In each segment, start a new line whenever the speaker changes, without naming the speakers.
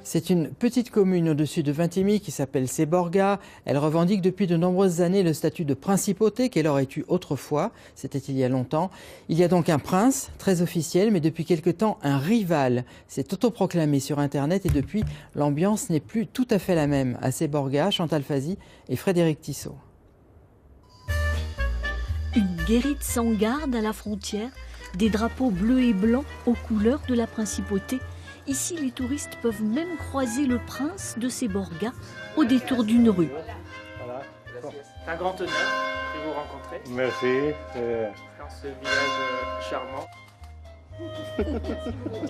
C'est une petite commune au-dessus de Vintimille qui s'appelle Seborga. Elle revendique depuis de nombreuses années le statut de principauté qu'elle aurait eu autrefois. C'était il y a longtemps. Il y a donc un prince, très officiel, mais depuis quelque temps un rival. C'est autoproclamé sur Internet et depuis, l'ambiance n'est plus tout à fait la même. À Seborga, Chantal Fazi et Frédéric Tissot.
Une guérite sans garde à la frontière, des drapeaux bleus et blancs aux couleurs de la principauté. Ici, les touristes peuvent même croiser le prince de Seborga au détour d'une rue.
Voilà. C'est un grand honneur de vous rencontrer.
Merci.
Dans ce village charmant.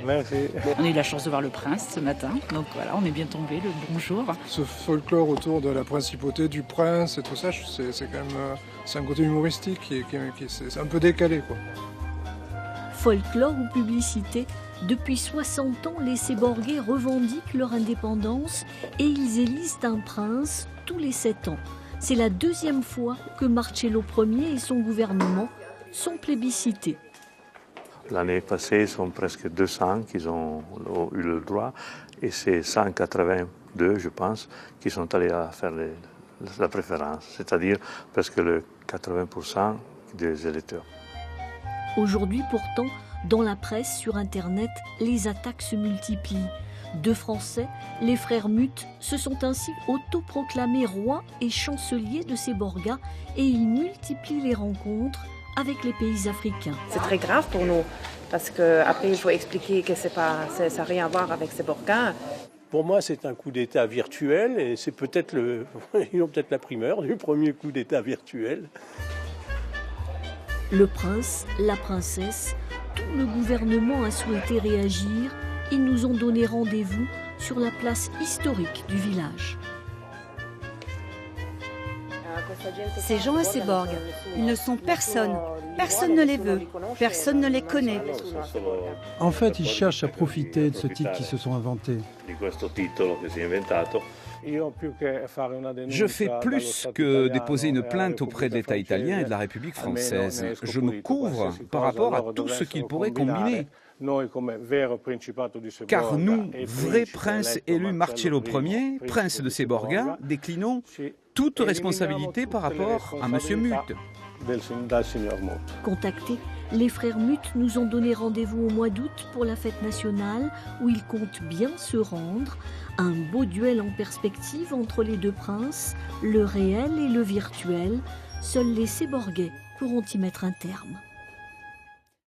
Merci.
On a eu la chance de voir le prince ce matin, donc voilà, on est bien tombé, le bonjour.
Ce folklore autour de la principauté, du prince et tout ça, c'est quand même c'est un côté humoristique c'est un peu décalé, quoi.
Folklore ou publicité, depuis 60 ans, les Séborgais revendiquent leur indépendance et ils élisent un prince tous les 7 ans. C'est la deuxième fois que Marcello Ier et son gouvernement sont plébiscités.
L'année passée, ils sont presque 200 qui ont eu le droit et c'est 182, je pense, qui sont allés à faire la préférence, c'est-à-dire presque le 80% des électeurs.
Aujourd'hui, pourtant, dans la presse, sur Internet, les attaques se multiplient. Deux Français, les frères Muth, se sont ainsi autoproclamés rois et chanceliers de Seborga et ils multiplient les rencontres avec les pays africains.
C'est très grave pour nous, parce qu'après il faut expliquer que ça n'a rien à voir avec Seborga.
Pour moi, c'est un coup d'État virtuel et c'est peut-être ils ont peut-être la primeur du premier coup d'État virtuel.
Le prince, la princesse, tout le gouvernement a souhaité réagir. Ils nous ont donné rendez-vous sur la place historique du village.
Ces gens à Seborga, ils ne sont personne. Personne ne les veut, personne ne les connaît.
En fait, ils cherchent à profiter de ce titre qu'ils se sont inventés.
Je fais plus que déposer une plainte auprès de l'État italien et de la République française. Je me couvre par rapport à tout ce qu'ils pourraient combiner. Car nous, vrais princes élus Marcello Ier, prince de Seborga, déclinons toute responsabilité par rapport à M. Muth.
Contactés, les frères Muth nous ont donné rendez-vous au mois d'août pour la fête nationale où ils comptent bien se rendre. Un beau duel en perspective entre les deux princes, le réel et le virtuel. Seuls les Séborgais pourront y mettre un terme.